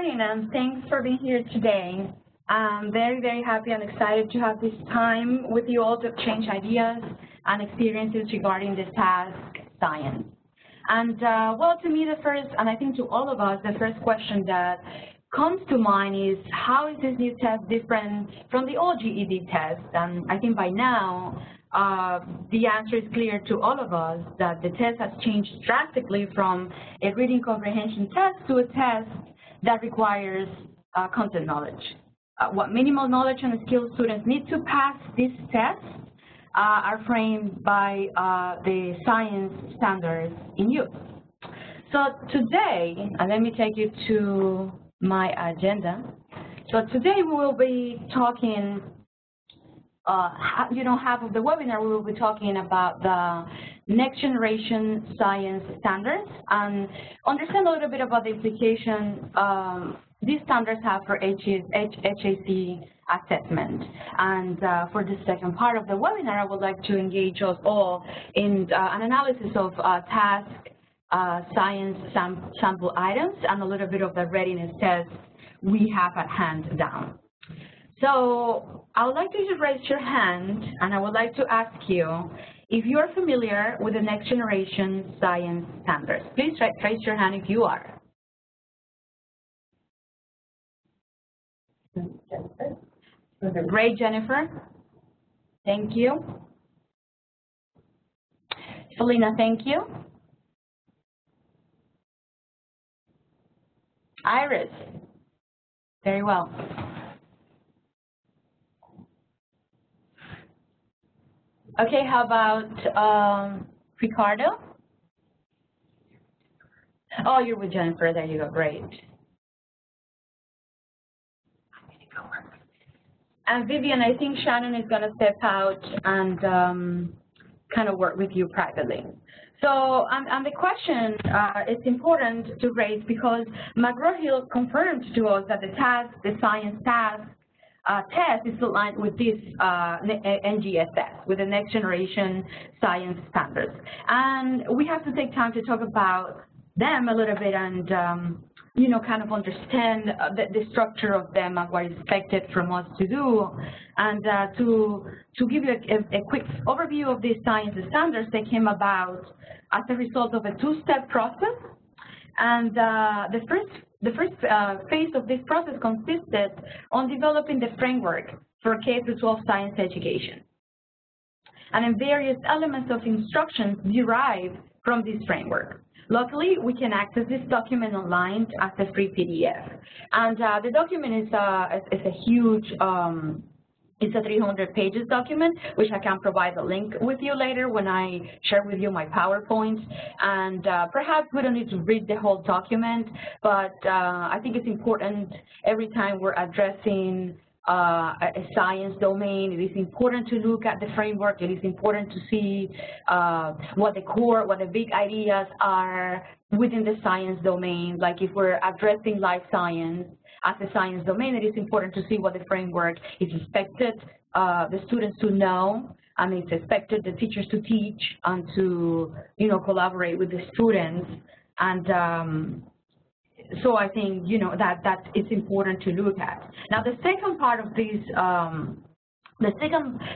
morning, and thanks for being here today. I'm very, very happy and excited to have this time with you all to exchange ideas and experiences regarding the TASC science. And well, to me, the first, and I think to all of us, the first question that comes to mind is, how is this new test different from the old GED test? And I think by now, the answer is clear to all of us that the test has changed drastically from a reading comprehension test to a test that requires content knowledge. What minimal knowledge and skills students need to pass this test are framed by the science standards in use. So today, and let me take you to my agenda. So today we will be talking, half of the webinar we will be talking about the next generation science standards and understand a little bit about the implication these standards have for HAC assessment. And for the second part of the webinar, I would like to engage us all in an analysis of TASC science sample items and a little bit of the readiness test we have at hand down. So I would like you to raise your hand, and I would like to ask you if you are familiar with the next generation science standards. Please raise your hand if you are. Great, Jennifer. Thank you. Selena, thank you. Iris, very well. Okay, how about Ricardo? Oh, you're with Jennifer. There you go. Great. And Vivian, I think Shannon is going to step out and kind of work with you privately. So, and the question is important to raise because McGraw-Hill confirmed to us that the TASC, the science TASC test is aligned with this NGSS, with the next generation science standards. And we have to take time to talk about them a little bit and kind of understand the structure of them and what is expected from us to do. And to give you a quick overview of these science standards, they came about as a result of a two-step process. And the first phase of this process consisted on developing the framework for K-12 science education. And then various elements of instructions derive from this framework. Luckily, we can access this document online as a free PDF. And the document is a huge, it's a 300 pages document, which I can provide a link with you later when I share with you my PowerPoint. And perhaps we don't need to read the whole document, but I think it's important every time we're addressing a science domain, it is important to look at the framework. It is important to see what the big ideas are within the science domain. Like if we're addressing life science as a science domain, it is important to see what the framework is expected the students to know, and it's expected the teachers to teach and to collaborate with the students. And so I think, that it's important to look at. Now, the second part of this,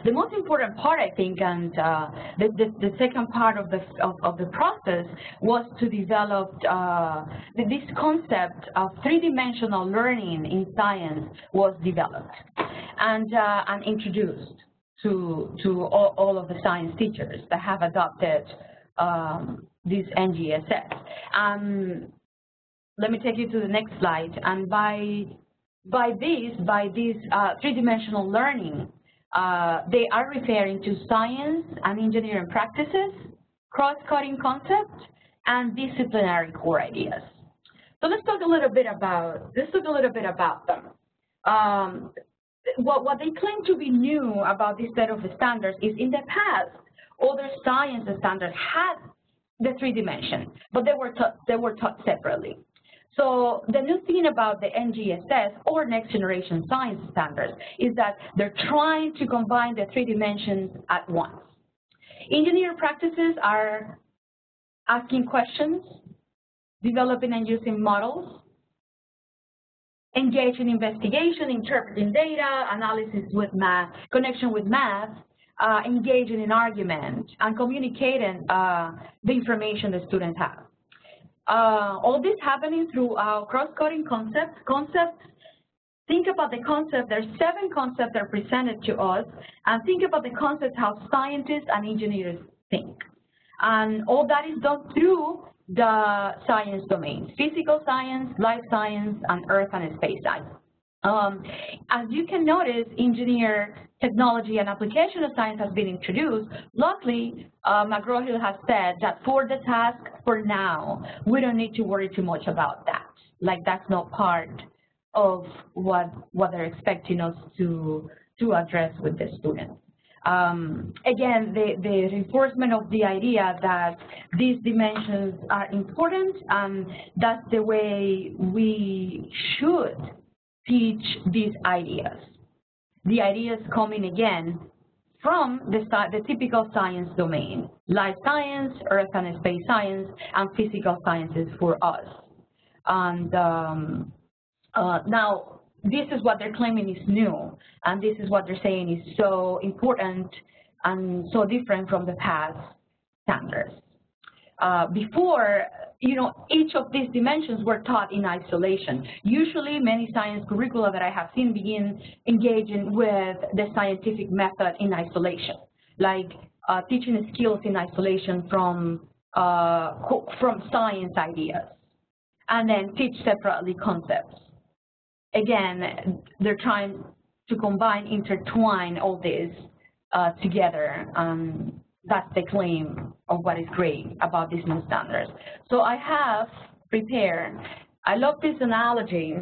the most important part, I think, and the second part of the process was to develop this concept of three-dimensional learning in science was developed and introduced to all of the science teachers that have adopted this NGSS. Let me take you to the next slide. And by this three-dimensional learning, they are referring to science and engineering practices, cross-cutting concepts, and disciplinary core ideas. So let's talk a little bit about them. What they claim to be new about this set of standards is in the past, other science standards had the three dimensions, but they were taught separately. So the new thing about the NGSS, or Next Generation Science Standards, is that they're trying to combine the three dimensions at once. Engineering practices are asking questions, developing and using models, engage in investigation, interpreting data, analysis with math, connection with math, engaging in argument, and communicating the information the students have. All this happening through our cross-cutting concepts. Think about the concept. There's 7 concepts that are presented to us, and think about the concepts how scientists and engineers think. And all that is done through the science domains: physical science, life science, and earth and space science. As you can notice, engineer, technology, and application of science has been introduced. Luckily, McGraw-Hill has said that for the task, for now, we don't need to worry too much about that. Like, that's not part of what they're expecting us to address with the students. Again, the reinforcement of the idea that these dimensions are important, and that's the way we should teach these ideas. The ideas coming again from the typical science domain: life science, earth and space science, and physical sciences for us. And now, this is what they're claiming is new, and this is what they're saying is so important and so different from the past standards. Before, each of these dimensions were taught in isolation. Usually, many science curricula that I have seen begin engaging with the scientific method in isolation, like teaching skills in isolation from science ideas, and then teach separately concepts. Again, they're trying to combine, intertwine all this together. That's the claim of what is great about these new standards. So I have prepared, I love this analogy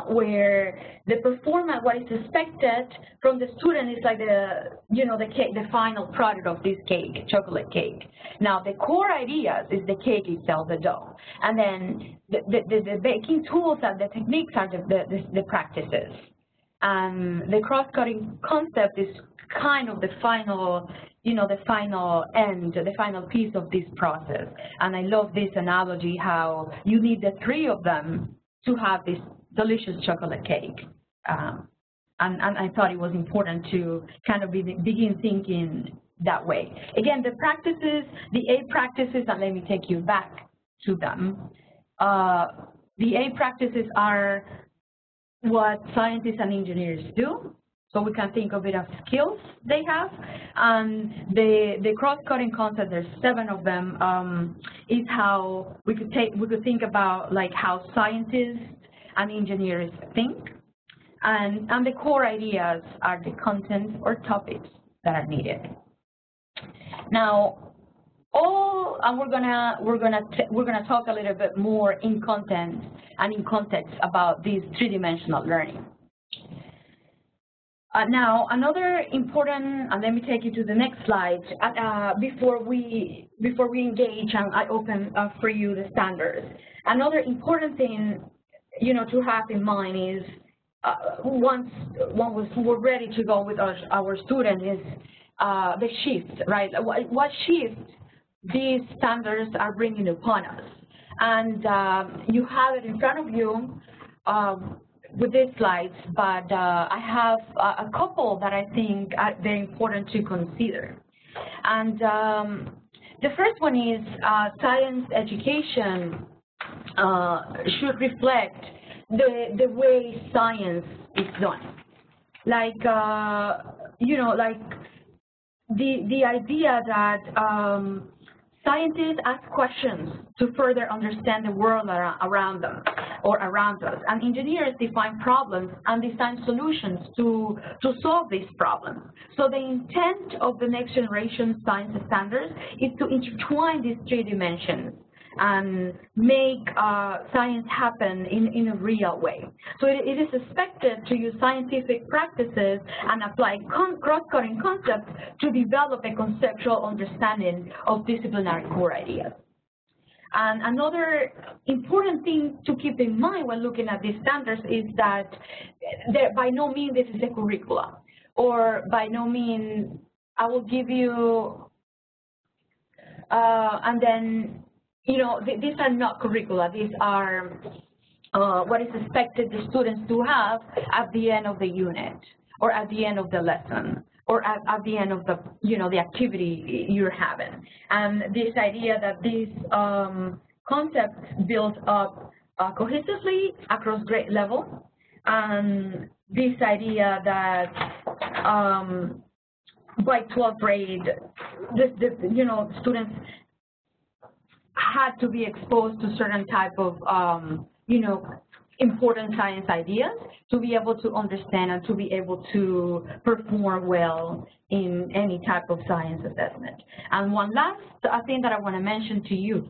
where the performance, what is expected from the student is like the cake, the final product of this cake, chocolate cake. Now the core ideas is the cake itself, the dough, and then the baking tools and the techniques are the practices. And the cross-cutting concept is kind of the final, the final end, the final piece of this process. And I love this analogy, how you need the 3 of them to have this delicious chocolate cake. And I thought it was important to kind of begin thinking that way. Again, the practices, the 8 practices, and let me take you back to them. The 8 practices are what scientists and engineers do. So we can think of it as skills they have. And the cross-cutting concept, there's 7 of them, is how we could think about like how scientists and engineers think. And the core ideas are the content or topics that are needed. Now, we're gonna talk a little bit more in content and in context about this 3-dimensional learning. Now, another important, and let me take you to the next slide, before we engage and I open up for you the standards. Another important thing, to have in mind is once we're ready to go with our student is the shift, right? What shift these standards are bringing upon us. And you have it in front of you with these slides, but I have a couple that I think are very important to consider. And the first one is science education should reflect the way science is done. Like, like the idea that scientists ask questions to further understand the world around them or around us, and engineers define problems and design solutions to solve these problems. So the intent of the next generation science standards is to intertwine these 3 dimensions and make science happen in a real way. So it is expected to use scientific practices and apply cross-cutting concepts to develop a conceptual understanding of disciplinary core ideas. And another important thing to keep in mind when looking at these standards is that by no means this is a curricula, or by no means I will give you, and then, these are not curricula, these are what is expected the students to have at the end of the unit, or at the end of the lesson, or at the end of the, the activity you're having. And this idea that these concepts build up cohesively across grade level, and this idea that by 12th grade, students had to be exposed to certain type of, important science ideas to be able to understand and to be able to perform well in any type of science assessment. And one last thing that I want to mention to you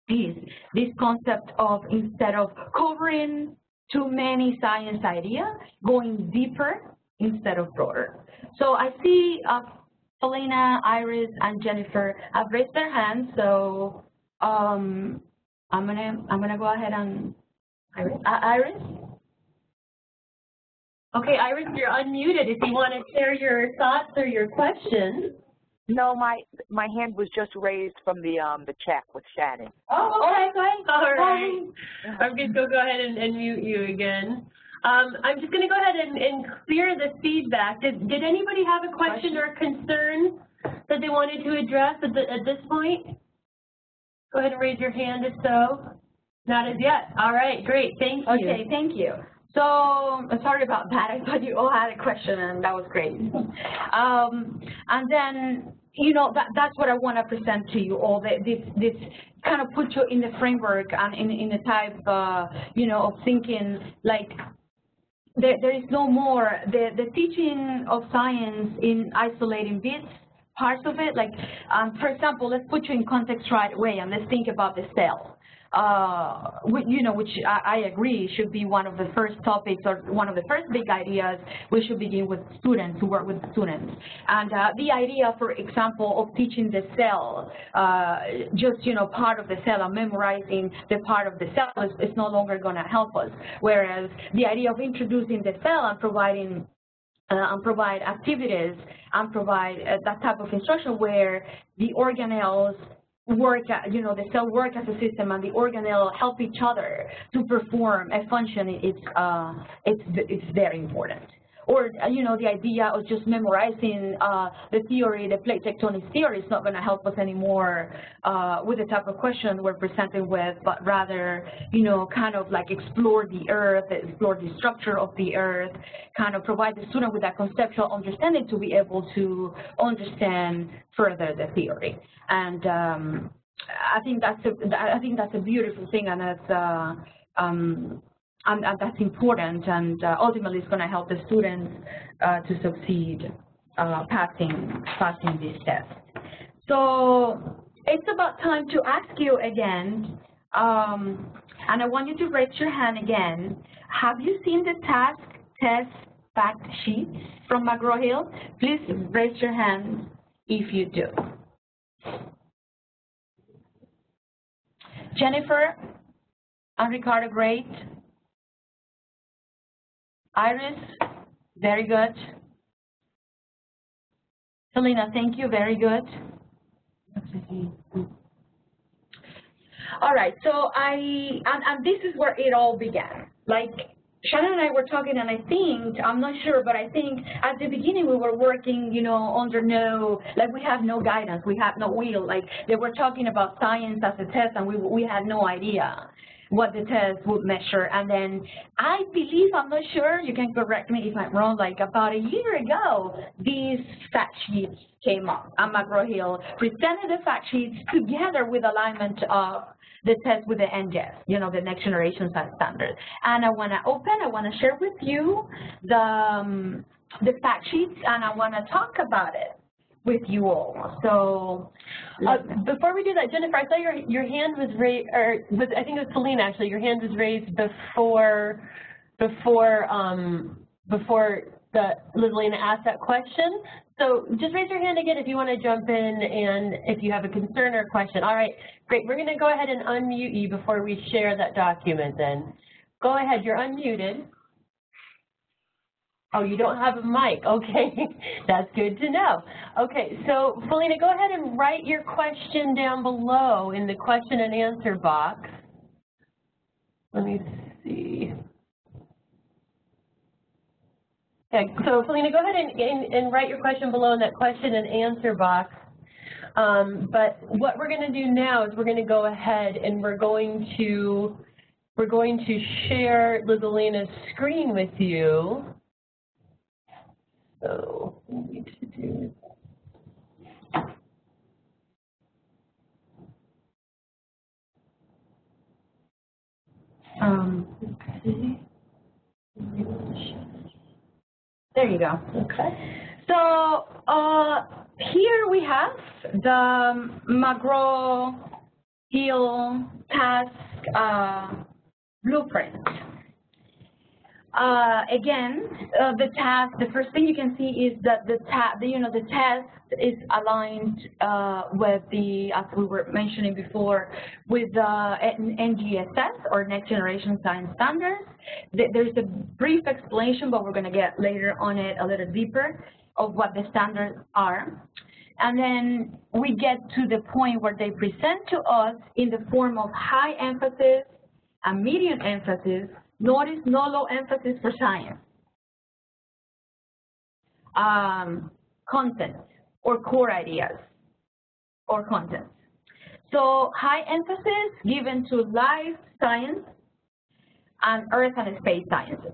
is this concept of, instead of covering too many science ideas, going deeper instead of broader. So I see Selena, Iris, and Jennifer have raised their hands, so I'm gonna go ahead and Iris. Okay, Iris, you're unmuted. If you want to share your thoughts or your questions. No, my hand was just raised from the chat with Shannon. Oh, okay, great. All right. I'm going to go ahead and mute you again. I'm just going to go ahead and clear the feedback. Did anybody have a question or concern that they wanted to address at this point? Go ahead and raise your hand if so. Not as yet. All right, great. Thank you. Okay, thank you. So sorry about that. I thought you all had a question, and that was great. And then, that's what I want to present to you all. This kind of puts you in the framework and in the type, of thinking, like, there is no more the teaching of science in isolating bits, parts of it. Like, for example, let's put you in context right away, and let's think about the cell. Which I agree should be one of the first topics, or one of the first big ideas we should begin with students, to work with students. And the idea, for example, of teaching the cell, just, part of the cell and memorizing the part of the cell is no longer going to help us. Whereas the idea of introducing the cell and providing provide activities and provide that type of instruction where the organelles work, the cell work as a system, and the organelle help each other to perform a function. It's very important. Or, the idea of just memorizing the theory, the plate tectonics theory, is not going to help us anymore with the type of question we're presenting with, but rather, kind of like explore the earth, explore the structure of the earth, kind of provide the student with that conceptual understanding to be able to understand further the theory. And I think that's a beautiful thing, and that's important, and ultimately it's going to help the students to succeed passing this test. So it's about time to ask you again, and I want you to raise your hand again. Have you seen the TASC test fact sheet from McGraw-Hill? Please raise your hand if you do. Jennifer and Ricardo, great. Iris, very good. Selena, thank you, very good. All right, so and this is where it all began. Like, Shannon and I were talking, and I think, I'm not sure, but I think at the beginning we were working, under we have no guidance, we have no wheel. Like, they were talking about science as a test, and we had no idea what the test would measure. And then I believe, I'm not sure, you can correct me if I'm wrong, like about a year ago, these fact sheets came up, and McGraw-Hill presented the fact sheets together with alignment of the test with the NGES, the Next Generation Science Standard. And I want to share with you the fact sheets, and I want to talk about it with you all. So before we do that, Jennifer, I saw your hand was raised, or I think it was Selena actually. Your hand was raised before Lizalina asked that question. So just raise your hand again if you want to jump in and if you have a concern or a question. All right, great. We're going to go ahead and unmute you before we share that document then. Go ahead, you're unmuted. Oh, you don't have a mic. Okay, that's good to know. Okay, so Felina, go ahead and write your question down below in the question and answer box. Let me see. Yeah, so Felina, go ahead and write your question below in that question and answer box. But what we're going to do now is we're going to go ahead and we're going to share Lizalina's screen with you. So we need to do. Okay. There you go. Okay. So here we have the McGraw-Hill TASC blueprint. Again, the task, the first thing you can see is that the test is aligned with the, as we were mentioning before, with the NGSS, or Next Generation Science Standards. There's a brief explanation, but we're going to get later on it a little deeper of what the standards are. And then we get to the point where they present to us in the form of high emphasis and medium emphasis. Notice no low emphasis for science. Content or core ideas or content. So high emphasis given to life science and earth and space sciences.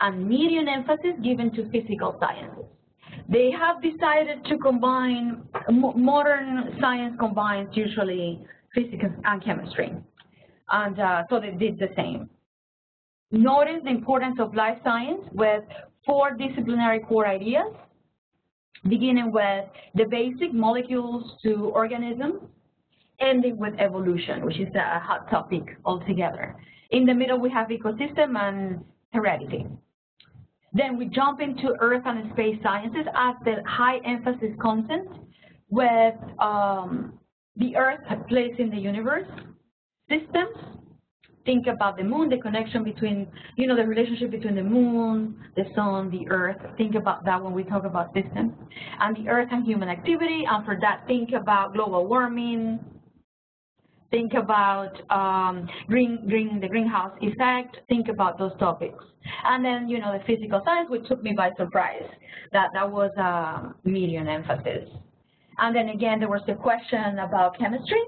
And medium emphasis given to physical sciences. They have decided to combine, modern science combines usually physics and chemistry. And so they did the same. Notice the importance of life science with 4 disciplinary core ideas, beginning with the basic molecules to organisms, ending with evolution, which is a hot topic altogether. In the middle, we have ecosystem and heredity. Then we jump into earth and space sciences as the high emphasis content with the earth place in the universe, systems. Think about the moon, the connection between, the relationship between the moon, the sun, the earth. Think about that when we talk about systems. And the earth and human activity, and for that, think about global warming. Think about the greenhouse effect. Think about those topics. And then, the physical science, which took me by surprise. That was medium emphasis. And then again, there was a question about chemistry.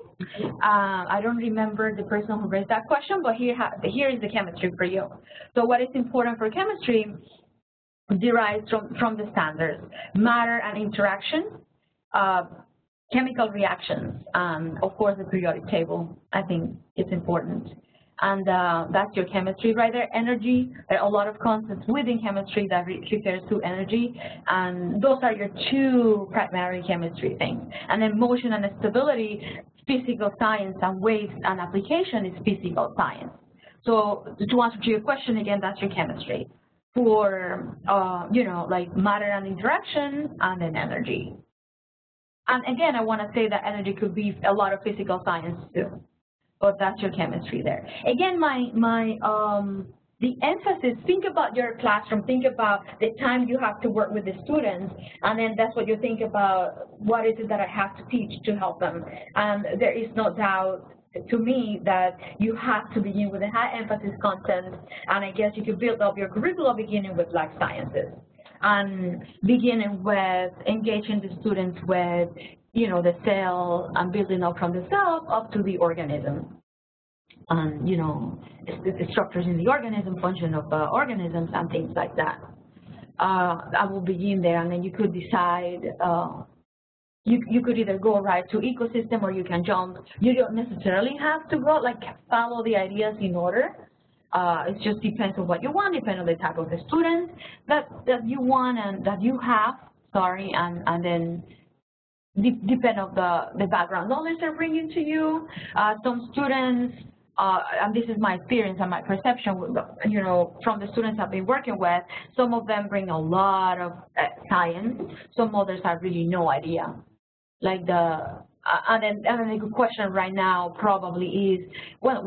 I don't remember the person who raised that question, but here is the chemistry for you. So what is important for chemistry derives from the standards: matter and interaction, chemical reactions, of course the periodic table. I think it's important. And that's your chemistry right there. Energy, there are a lot of concepts within chemistry that refers to energy, and those are your 2 primary chemistry things. And then motion and stability, physical science, and waves and application is physical science. So to answer to your question again, that's your chemistry for, like matter and interaction, and then energy. And again, I want to say that energy could be a lot of physical science too. But that's your chemistry there. Again, the emphasis, think about your classroom, think about the time you have to work with the students, and then that's what you think about, what is it that I have to teach to help them. And there is no doubt to me that you have to begin with a high emphasis content, and I guess you could build up your curriculum beginning with life sciences, and beginning with engaging the students with the cell, and building up from the cell up to the organism. And, the structures in the organism, function of organisms, and things like that. I will begin there, and then you could decide, you could either go right to ecosystem, or you can jump. You don't necessarily have to go, follow the ideas in order. It just depends on what you want, depends on the type of the student that you want and that you have, and then depend on the background knowledge they're bringing to you. Some students, and this is my experience and my perception, from the students I've been working with, some of them bring a lot of science, some others have really no idea. And then the good question right now probably is, what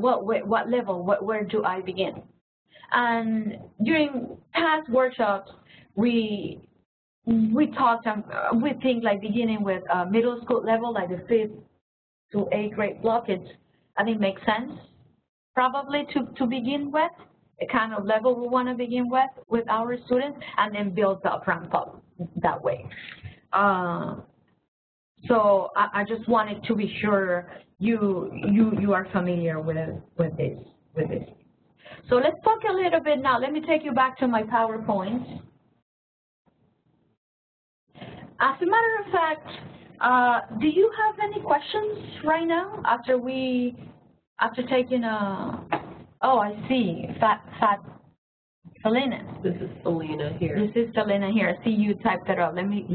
level, where do I begin? And during past workshops, we talked, we think beginning with middle school level, like the 5th to 8th grade block, I think makes sense probably to begin with. kind of level we want to begin with our students, and then build up, ramp up that way. So I just wanted to be sure you are familiar with this. So let's talk a little bit now. Let me take you back to my PowerPoint. As a matter of fact, do you have any questions right now after taking a? Oh, I see. Selena. This is Selena here. This is Selena here. I see you typed it up. Let me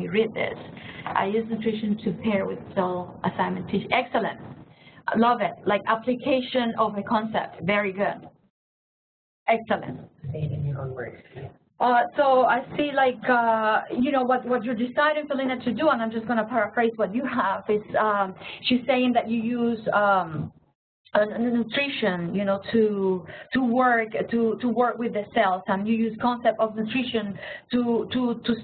read this. I use nutrition to pair with cell assignment teaching. Excellent. I love it. Like application of a concept. Very good. Excellent. Say it in your own words. So I see, like, you know, what you're deciding, Selena, to do, and I'm just going to paraphrase what you have, is she's saying that you use nutrition, you know, to work with the cells, and you use concept of nutrition to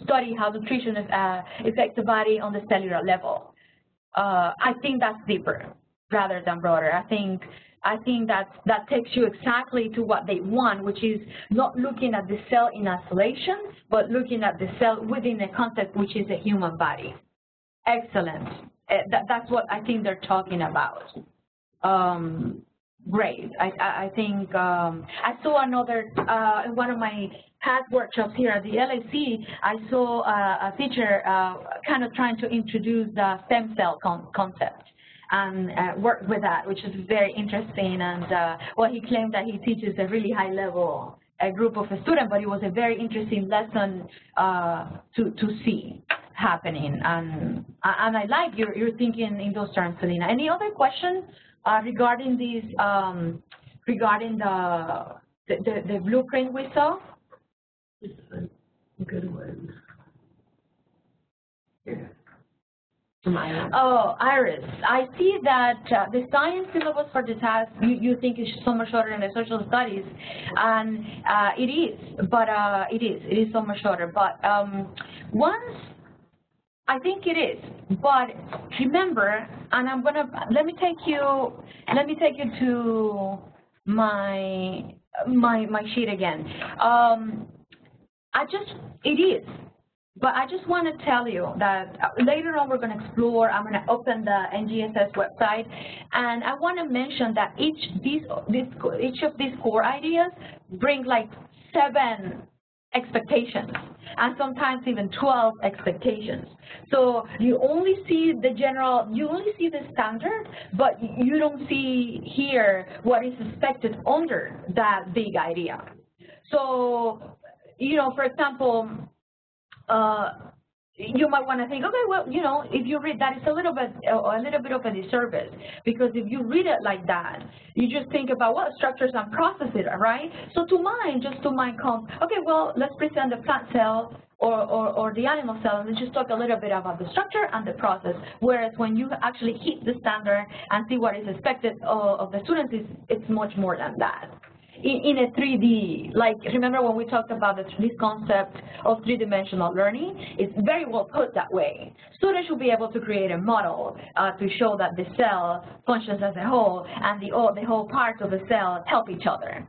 study how nutrition affects the body on the cellular level. I think that's deeper rather than broader. I think that takes you exactly to what they want, which is not looking at the cell in isolation, but looking at the cell within a concept which is a human body. Excellent. That's what I think they're talking about. Great. I think I saw another, in one of my past workshops here at the LAC, I saw a teacher kind of trying to introduce the stem cell concept and work with that, which is very interesting. And well, he claimed that he teaches a really high level group of students, but it was a very interesting lesson to see happening. And I like you're thinking in those terms, Selena. Any other questions regarding these, regarding the blueprint we saw? This is a good one. Here. Oh, Iris, I see that the science syllabus for the TASC you think is so much shorter than the social studies, and it is so much shorter. But I think it is. But remember, and let me take you to my sheet again. It is. But I just want to tell you that later on we're going to explore, I'm going to open the NGSS website, and I want to mention that each of these core ideas bring like 7 expectations, and sometimes even 12 expectations. So you only see the general, you only see the standard, but you don't see here what is expected under that big idea. So, you know, for example, you might want to think, okay, well, you know, if you read that, it's a little bit of a disservice, because if you read it like that, you just think about what structures and processes, right? So to mine comes, okay, well, let's present the plant cell or the animal cell, and let's just talk a little bit about the structure and the process. Whereas when you actually hit the standard and see what is expected of the students, it's much more than that. In a 3D, like remember when we talked about this concept of 3-dimensional learning, it's very well put that way. Students should be able to create a model to show that the cell functions as a whole, and the whole parts of the cell help each other.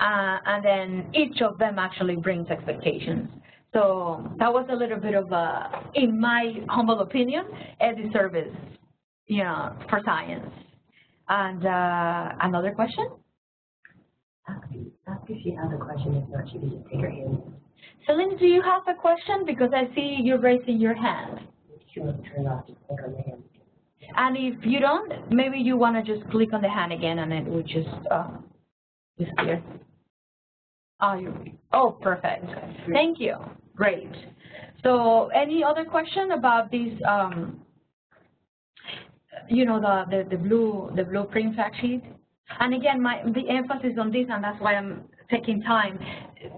And then each of them actually brings expectations. So that was a little bit of a, in my humble opinion, a disservice, you know, for science. And another question? Ask if she has a question. If not, she can just take her hand. Celine, do you have a question? Because I see you raising your hand. She wants to turn off. Just click on the hand. And if you don't, maybe you want to just click on the hand again, and it would just disappear. Oh, perfect. Thank you. Great. So, any other question about these? You know, the blueprint fact sheet. And again, the emphasis on this, and that's why I'm taking time.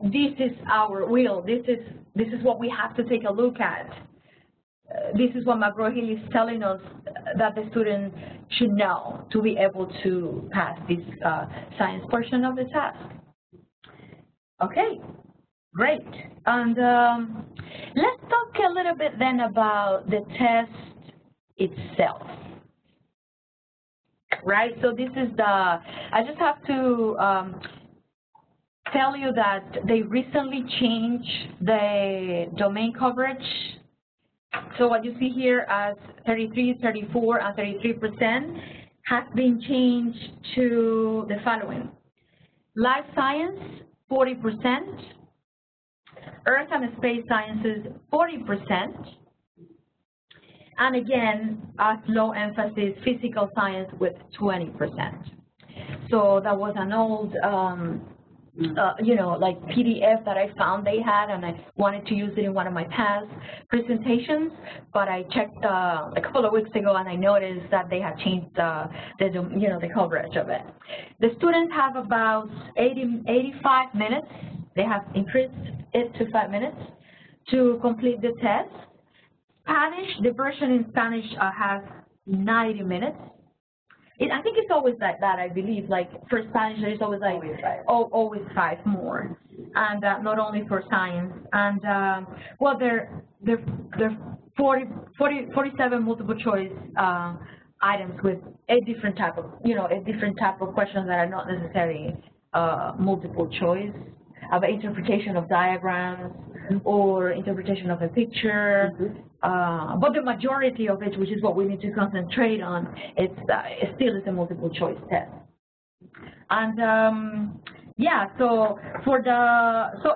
This is our will. This is what we have to take a look at. This is what McGraw-Hill is telling us that the student should know to be able to pass this science portion of the task. Okay, great. And let's talk a little bit then about the test itself. Right, so this is I just have to tell you that they recently changed the domain coverage. So what you see here as 33, 34, and 33% has been changed to the following. Life science, 40%. Earth and space sciences, 40%. And again, as low emphasis, physical science with 20%. So that was an old, like PDF that I found they had, and I wanted to use it in one of my past presentations. But I checked a couple of weeks ago, and I noticed that they had changed the coverage of it. The students have about 85 minutes. They have increased it to 5 minutes to complete the test. Spanish, the version in Spanish has 90 minutes. I think it's always like that, I believe. Like for Spanish, there's always like always 5 more, and not only for science. And well, there 47 multiple choice items with a different type of questions that are not necessarily multiple choice, of interpretation of diagrams or interpretation of a picture. But the majority of it, which is what we need to concentrate on, it still is a multiple choice test. And yeah, so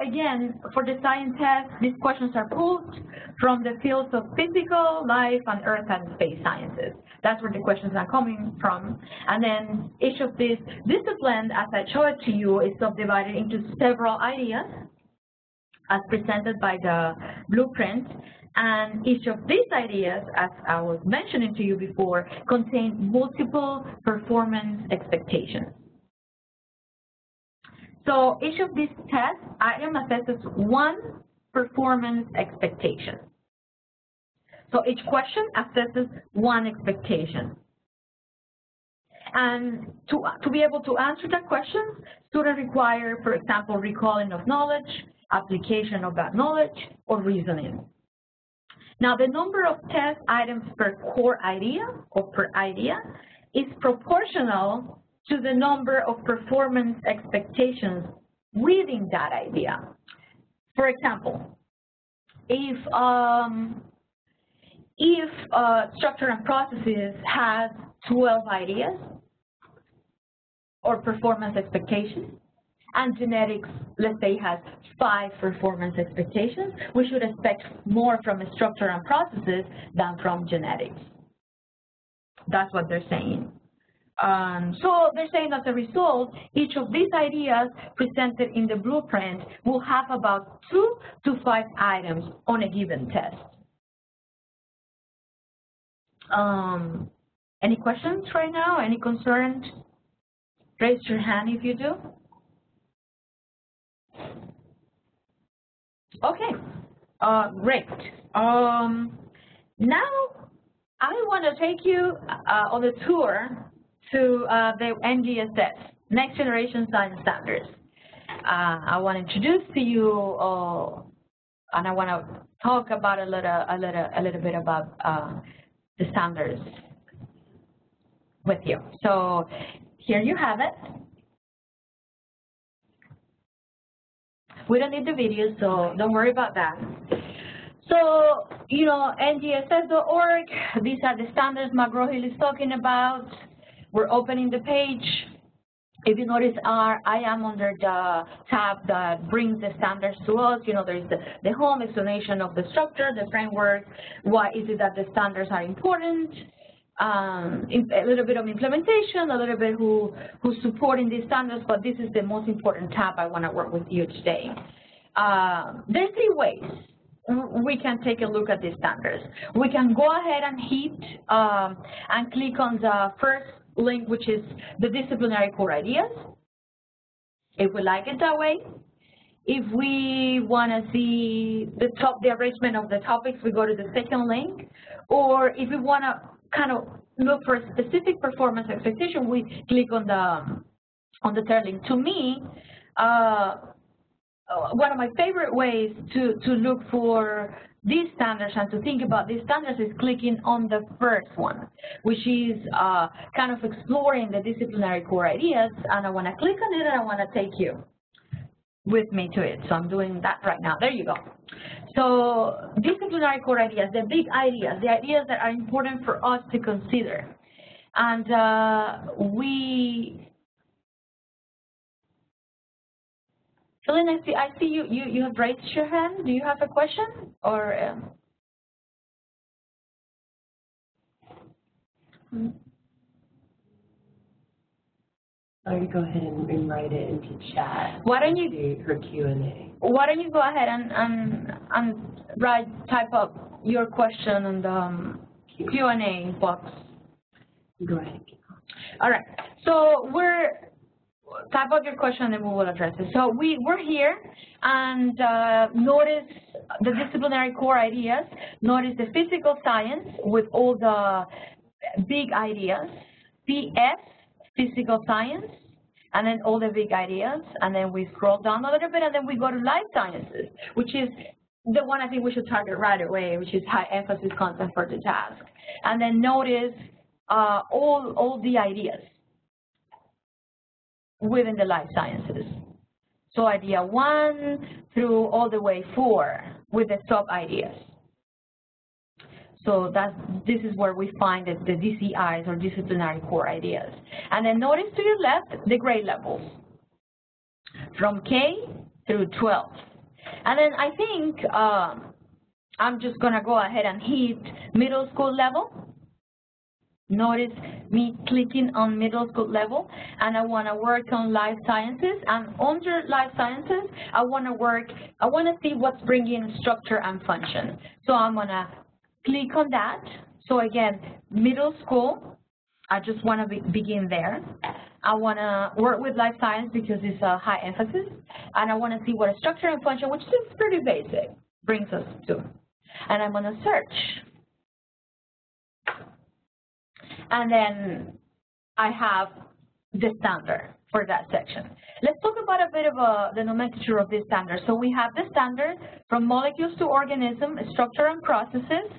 again, for the science test, these questions are pulled from the fields of physical, life, and earth and space sciences. That's where the questions are coming from. And then each of these disciplines, as I showed it to you, is subdivided into several ideas as presented by the blueprint. And each of these ideas, as I was mentioning to you before, contain multiple performance expectations. So each of these test items assesses one performance expectation. So each question assesses one expectation. And to be able to answer that question, students require, for example, recalling of knowledge, application of that knowledge, or reasoning. Now, the number of test items per core idea or per idea is proportional to the number of performance expectations within that idea. For example, if structure and processes has 12 ideas or performance expectations, and genetics, let's say, has 5 performance expectations, we should expect more from structure and processes than from genetics. That's what they're saying. So they're saying as a result, each of these ideas presented in the blueprint will have about 2 to 5 items on a given test. Any questions right now? Any concerns? Raise your hand if you do. Okay, great. Now I want to take you on a tour to the NGSS, Next Generation Science Standards. I want to introduce to you, and I want to talk about a little bit about the standards with you. So here you have it. We don't need the video, so don't worry about that. So, ngss.org, these are the standards McGraw-Hill is talking about. We're opening the page. If you notice, I am under the tab that brings the standards to us. There's the home explanation of the structure, the framework, why is it that the standards are important, a little bit of implementation, a little bit who's supporting these standards, but this is the most important tab I want to work with you today. There's 3 ways we can take a look at these standards. We can go ahead and hit and click on the first link, which is the disciplinary core ideas, if we like it that way. If we want to see the arrangement of the topics, we go to the second link. Or if we want to kind of look for a specific performance expectation, we click on the third link. To me, one of my favorite ways to look for these standards and to think about these standards is clicking on the first one, which is kind of exploring the disciplinary core ideas. And I want to click on it, and I want to take you with me to it. So I'm doing that right now. There you go. So disciplinary core ideas, the big ideas, the ideas that are important for us to consider. And Celine, I see you have raised your hand. Do you have a question? Or Or you go ahead and write it into chat. Why don't you her Q&A? Why don't you go ahead and type up your question in the Q&A box. Go ahead. All right. So type up your question and we will address it. So we're here, and notice the disciplinary core ideas. Notice the physical science with all the big ideas. PS, physical science, and then all the big ideas. And then we scroll down a little bit, and then we go to life sciences, which is the one I think we should target right away, which is high emphasis content for the TASC. And then notice all the ideas within the life sciences. So idea 1 through all the way 4 with the sub-ideas. So this is where we find the DCIs, or disciplinary core ideas. And then notice to your left the grade levels from K through 12. And then I think I'm just going to go ahead and hit middle school level. Notice me clicking on middle school level, and I want to work on life sciences. And under life sciences, I want to see what's bringing structure and function. So I'm going to click on that. So again, middle school, I just want to begin there. I want to work with life science because it's a high emphasis, and I want to see what a structure and function, which is pretty basic, brings us to. And I'm going to search. And then I have the standard for that section. Let's talk about a bit of the nomenclature of this standard. So we have the standard from molecules to organism, structure and processes,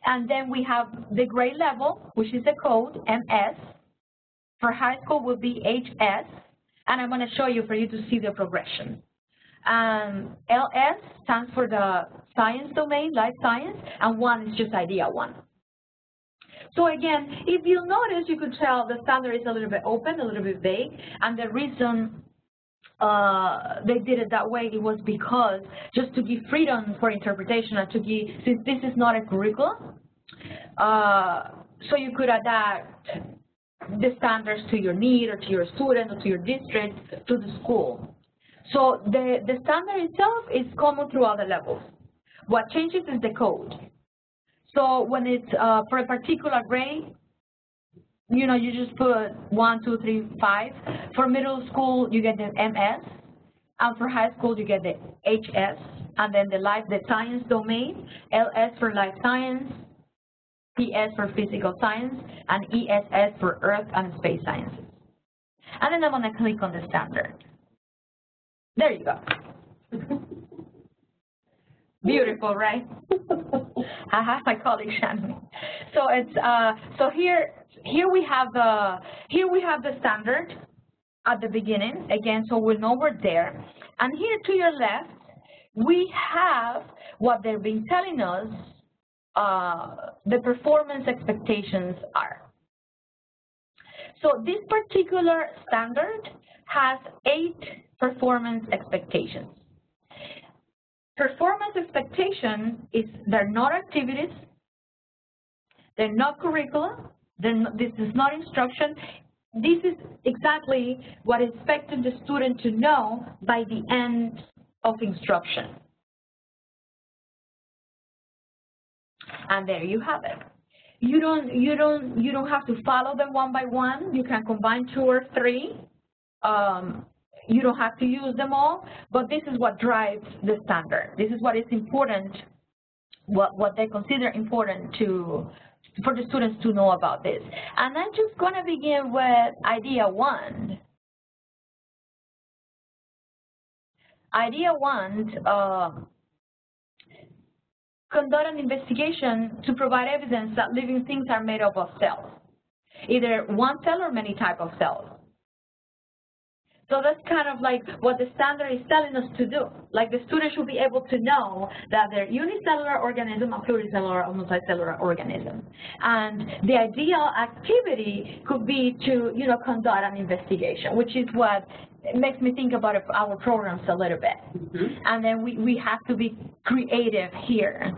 and then we have the grade level, which is the code, MS. For high school will be HS, and I'm going to show you for you to see the progression. LS stands for the science domain, life science, and 1 is just idea 1. So again, if you notice, you could tell the standard is a little bit open, a little bit vague, and the reason they did it that way, it was because just to give freedom for interpretation and to give, since this is not a curriculum, so you could adapt the standards to your need or to your student or to your district, to the school. So the standard itself is common through all the levels. What changes is the code. So when it's for a particular grade, you know, you just put 1, 2, 3, 5. For middle school, you get the MS, and for high school, you get the HS, and then the science domain, LS for life science, PS for physical science, and ESS for earth and space sciences. And then I'm going to click on the standard. There you go. Beautiful, right? Haha, my colleague Shannon. So it's so here we have the standard at the beginning again, so we'll know we're there. And here to your left, we have what they've been telling us the performance expectations are. So this particular standard has 8 performance expectations. Performance expectation is they're not activities, they're not curriculum, this is not instruction. This is exactly what is expected the student to know by the end of instruction. And there you have it. You don't have to follow them one by one. You can combine 2 or 3. You don't have to use them all, but this is what drives the standard. This is what is important, what they consider important for the students to know about this. And I'm just going to begin with idea 1. Idea 1, conduct an investigation to provide evidence that living things are made up of cells, either one cell or many types of cells. So that's kind of like what the standard is telling us to do. Like the student should be able to know that they're unicellular organism, a pluricellular or multicellular organism. And the ideal activity could be to, conduct an investigation, which is what makes me think about our programs a little bit. And then we have to be creative here.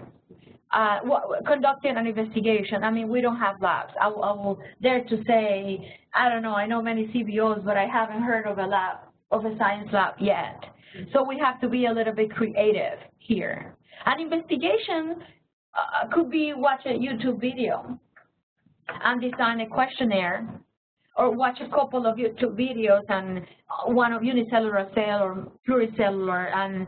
Conducting an investigation, I mean, we don't have labs. I will dare to say, I don't know, I know many CBOs, but I haven't heard of a science lab yet. So we have to be a little bit creative here. An investigation could be watch a YouTube video and design a questionnaire, or watch a couple of YouTube videos and one of unicellular cell or pluricellular and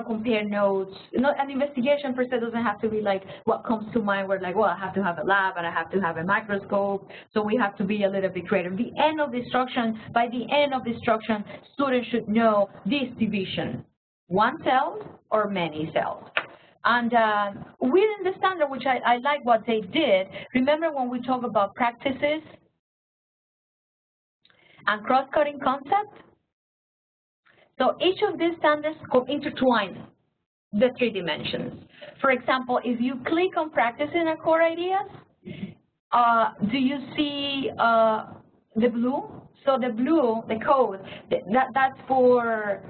compare notes. An investigation per se doesn't have to be like what comes to mind. We're like, well, I have to have a lab and I have to have a microscope. So we have to be a little bit creative. By the end of the instruction, students should know this division, one cell or many cells. And within the standard, which I like what they did, remember when we talk about practices and cross-cutting concepts? So each of these standards intertwine the 3 dimensions. For example, if you click on practicing a core ideas, do you see the blue? So the blue, the code, that's for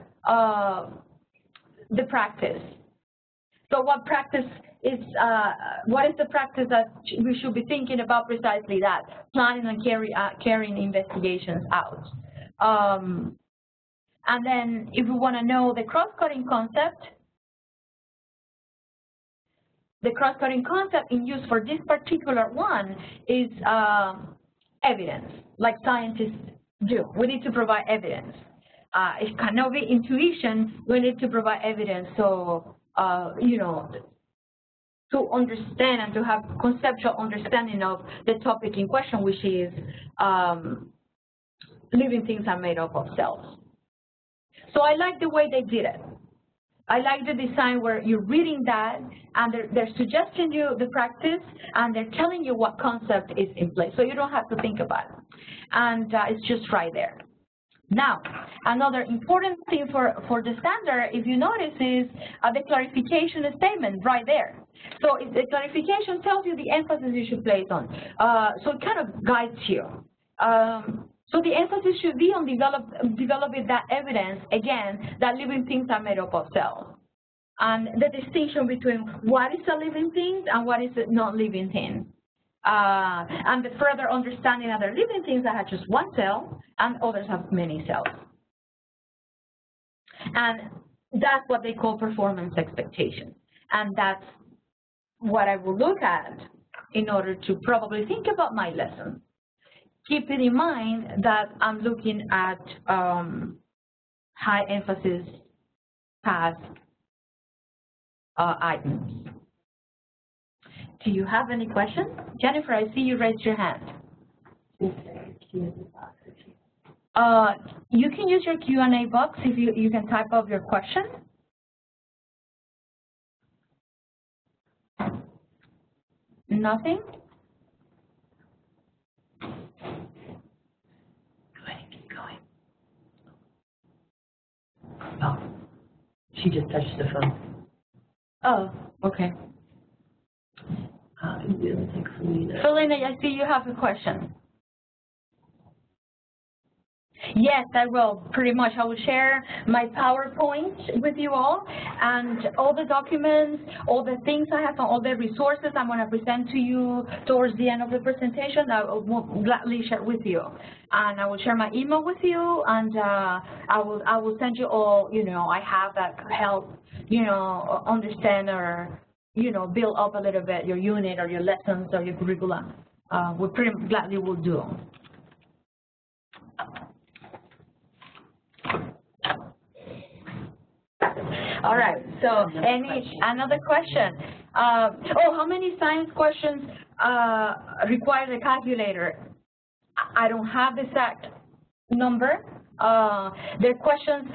the practice. So what practice is, what is the practice that we should be thinking about? Precisely that, planning and carrying investigations out. And then if we want to know the cross-cutting concept, in use for this particular one is evidence, like scientists do. We need to provide evidence. It cannot be intuition, we need to provide evidence. So to understand and to have conceptual understanding of the topic in question, which is living things are made up of cells. So I like the way they did it. I like the design where you're reading that and they're suggesting you the practice and they're telling you what concept is in place. So you don't have to think about it. And it's just right there. Now, another important thing for the standard, if you notice, is the clarification statement right there. So if the clarification tells you the emphasis you should place on. So it kind of guides you. So the emphasis should be on developing that evidence, again, that living things are made up of cells. And the distinction between what is a living thing and what is a non-living thing. And the further understanding that there are living things that have just one cell and others have many cells. And that's what they call performance expectation. And that's what I will look at in order to probably think about my lesson. Keeping in mind that I'm looking at high emphasis TASC items. Do you have any questions? Jennifer, I see you raised your hand. You can use your Q&A box if you can type up your question. Nothing? Go ahead, keep going. Oh, She just touched the phone. oh, okay. Selena, I see you have a question. Yes, I will. Pretty much, I will share my PowerPoint with you all, and all the documents, all the things I have, all the resources I'm going to present to you towards the end of the presentation. I will gladly share with you, and I will share my email with you, and I will send you all. I have that help. Understand or build up a little bit your unit or your lessons or your curriculum. We pretty gladly will do. All right, so another question? How many science questions require a calculator? I don't have the exact number. There are questions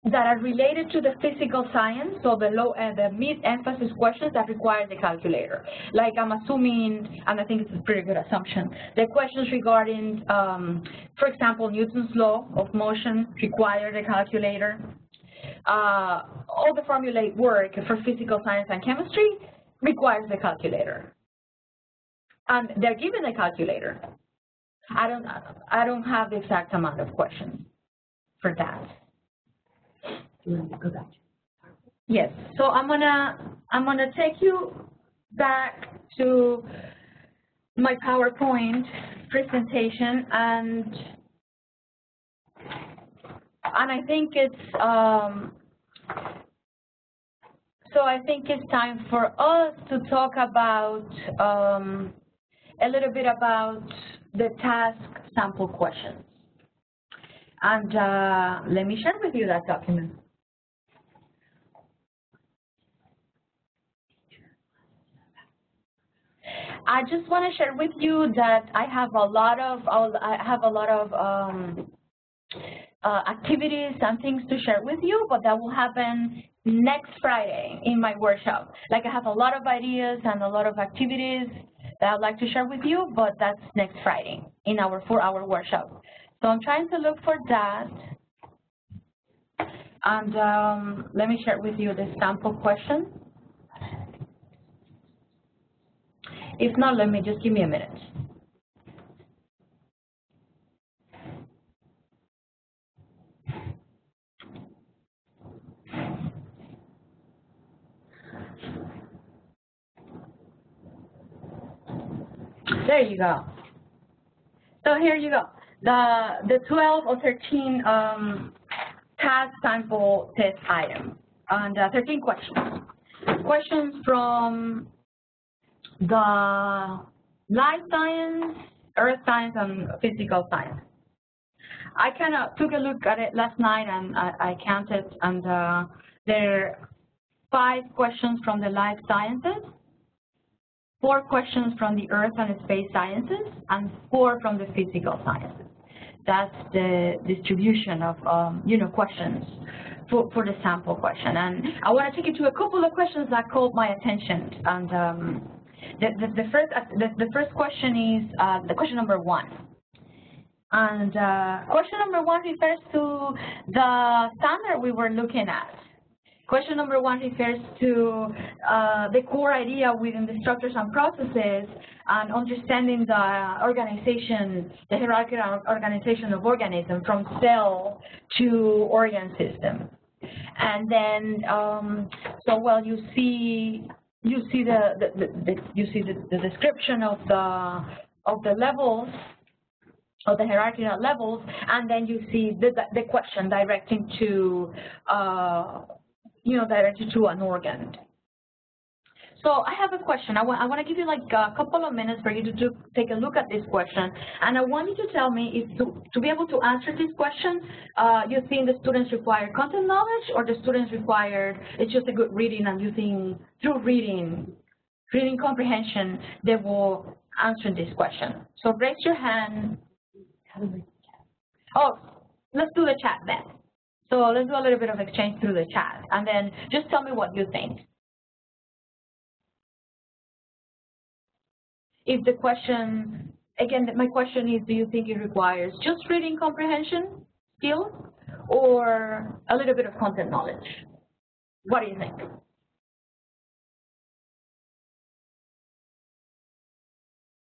that are related to the physical science, so the mid-emphasis questions that require the calculator. Like I'm assuming, and I think it's a pretty good assumption, the questions regarding, for example, Newton's law of motion require the calculator. All the formulate work for physical science and chemistry requires the calculator. And they're given a calculator. I don't have the exact amount of questions for that. You want to go back? Yes. So I'm gonna take you back to my PowerPoint presentation, and I think it's so I think it's time for us to talk about a little bit about the TASC sample questions. And let me share with you that document. I just want to share with you that I have a lot of activities and things to share with you, but that will happen next Friday in my workshop. Like I have a lot of ideas and a lot of activities that I'd like to share with you, but that's next Friday in our 4-hour workshop. So I'm trying to look for that. And let me share with you the sample question. If not, let me just give me a minute. There you go. So here you go. The 12 or 13 TASC sample test items, and 13 questions. Questions from the life science, earth science, and physical science. I kind of took a look at it last night, and I counted, and there are 5 questions from the life sciences, 4 questions from the earth and space sciences, and 4 from the physical sciences. That's the distribution of questions for the sample question. And I want to take you to a couple of questions that caught my attention. And the first question is the question number 1. And question number 1 refers to the standard we were looking at. Question number 1 refers to the core idea within the structures and processes and understanding the organization, the hierarchical organization of organisms from cell to organ system. And then, you see the description of the levels, of the hierarchical levels, and then you see the question directing to directed to an organ. So I have a question. I want to give you like a couple of minutes for you to take a look at this question, and I want you to tell me if to be able to answer this question, you think the students require content knowledge, or the students require it's just a good reading, and you think through reading comprehension they will answer this question. So raise your hand. Oh, let's do the chat then. So let's do a little bit of exchange through the chat, and then just tell me what you think. If the question, again, my question is, do you think it requires just reading comprehension skills or a little bit of content knowledge? What do you think?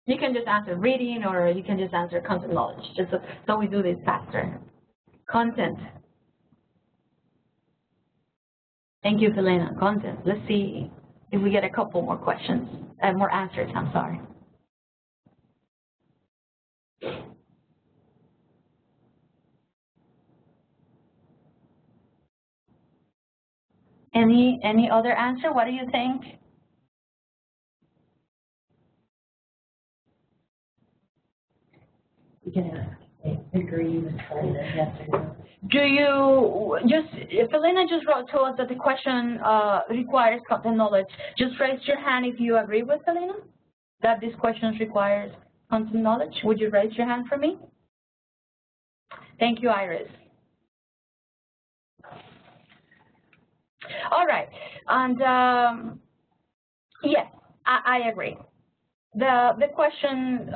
You can just answer reading, or you can just answer content knowledge, just so we do this faster. Content. Thank you, Helena. Content. Let's see if we get a couple more questions, more answers, I'm sorry. Any other answer? What do you think? You can agree with Helena, yes or no. Do you Felina just wrote to us that the question requires content knowledge. Just raise your hand if you agree with Felina that this question requires content knowledge. Would you raise your hand for me? Thank you, Iris. All right, and yes, I agree. The question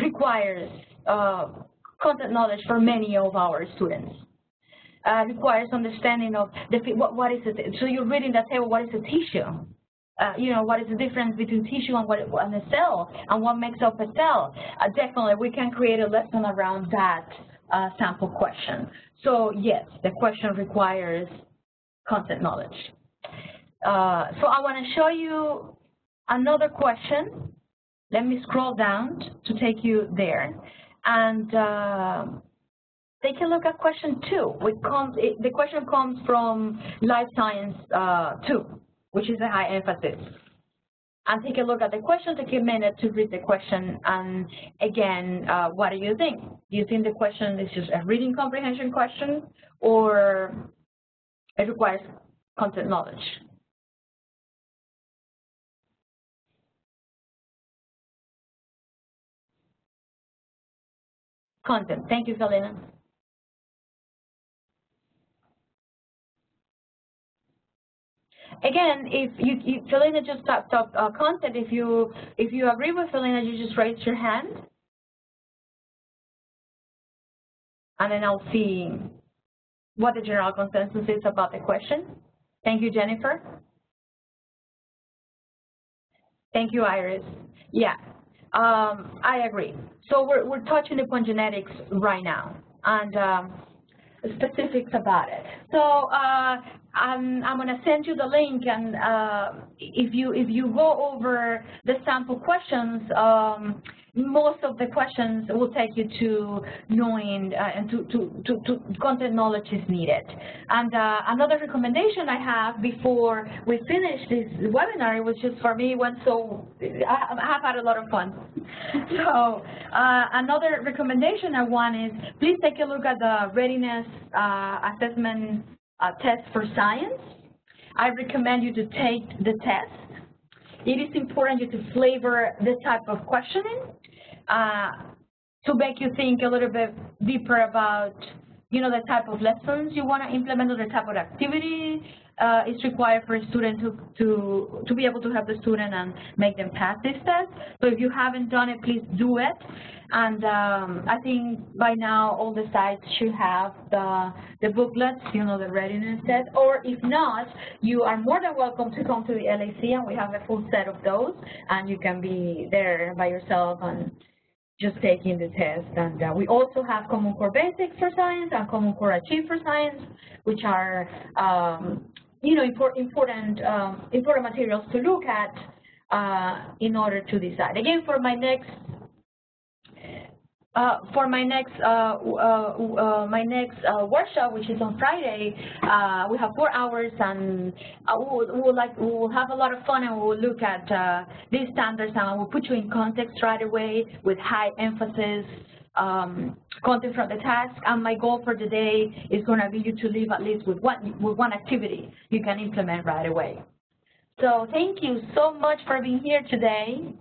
requires content knowledge for many of our students. Requires understanding of what is it. So you're reading that table, what is a tissue? You know, what is the difference between tissue and a cell, and what makes up a cell? Definitely, we can create a lesson around that sample question. So yes, the question requires content knowledge. So I want to show you another question. Let me scroll down to take you there. And take a look at question 2. The question comes from Life Science 2, which is a high emphasis. And take a look at the question, take a minute to read the question, and again, what do you think? Do you think the question is just a reading comprehension question, or it requires content knowledge? Content. Thank you, Felina. Again, if Felina just talked content, if you agree with Felina, you just raise your hand, and then I'll see what the general consensus is about the question. Thank you, Jennifer. Thank you, Iris. Yeah, I agree. So we're touching upon genetics right now, and specifics about it. So I'm going to send you the link, and if you go over the sample questions, most of the questions will take you to knowing and to content knowledge is needed. And another recommendation I have before we finish this webinar, which is for me went so, I have had a lot of fun. So another recommendation I want is please take a look at the readiness assessment test for science. I recommend you to take the test. It is important you to flavor the type of questioning to make you think a little bit deeper about, you know, the type of lessons you want to implement or the type of activity is required for a student to be able to help the student and make them pass this test. So if you haven't done it, please do it. And I think by now all the sites should have the booklets, you know, the readiness test. Or if not, you are more than welcome to come to the LAC, and we have a full set of those, and you can be there by yourself and just taking the test. And we also have Common Core Basics for Science and Common Core Achieve for Science, which are you know, important materials to look at in order to decide. Again, for my next workshop, which is on Friday, we have 4 hours, and we'll have a lot of fun, and we'll look at these standards, and we'll put you in context right away with high emphasis content from the task. And my goal for the day is going to be you to leave at least with one activity you can implement right away. So thank you so much for being here today.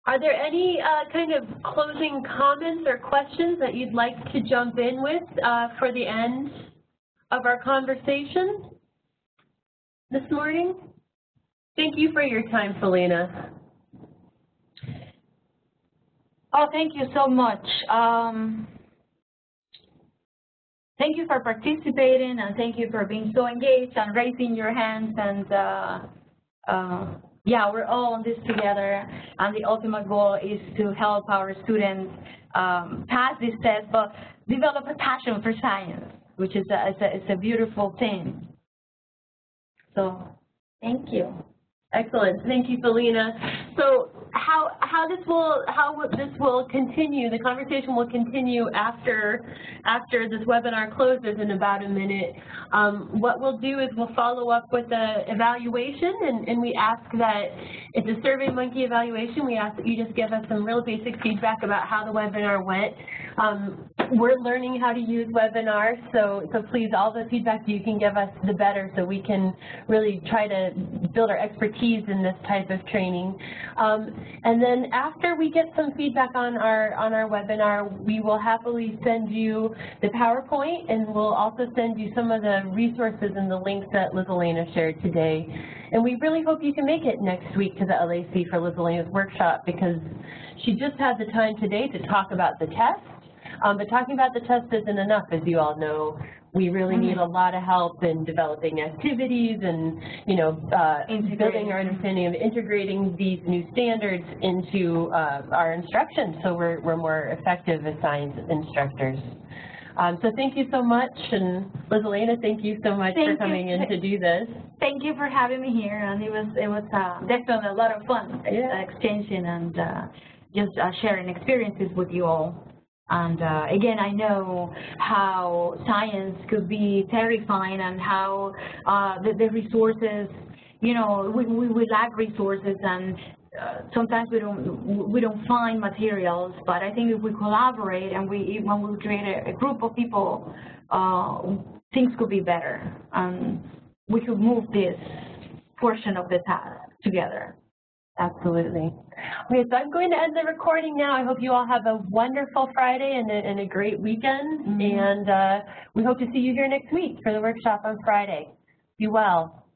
Are there any kind of closing comments or questions that you'd like to jump in with for the end of our conversation this morning? Thank you for your time, Felina. Oh, thank you so much. Thank you for participating, and thank you for being so engaged and raising your hands. And yeah, we're all on this together, and the ultimate goal is to help our students pass this test, but develop a passion for science, which is it's a beautiful thing. So, thank you. Excellent. Thank you, Felina. So how this will continue, the conversation will continue after this webinar closes in about a minute. What we'll do is we'll follow up with an evaluation, and we ask that it's a SurveyMonkey evaluation. We ask that you just give us some real basic feedback about how the webinar went. We're learning how to use webinars, so please, all the feedback you can give us, the better, so we can really try to build our expertise in this type of training. And then after we get some feedback on our webinar, we will happily send you the PowerPoint, and we'll also send you some of the resources and the links that Liz Elena shared today. And we really hope you can make it next week to the LAC for Liz Elena's workshop, because she just had the time today to talk about the test. But talking about the test isn't enough, as you all know. We really need a lot of help in developing activities and, building our understanding of integrating these new standards into our instruction, so we're more effective as science instructors. So thank you so much, and Liz Elena, thank you so much for coming in to do this. Thank you for having me here, and it was definitely a lot of fun exchanging and just sharing experiences with you all. And again, I know how science could be terrifying, and how the resources, we lack resources, and sometimes we don't find materials. But I think if we collaborate and when we create a group of people, things could be better, and we could move this portion of the task together. Absolutely. Okay, so I'm going to end the recording now. I hope you all have a wonderful Friday and a great weekend. And we hope to see you here next week for the workshop on Friday. Be well.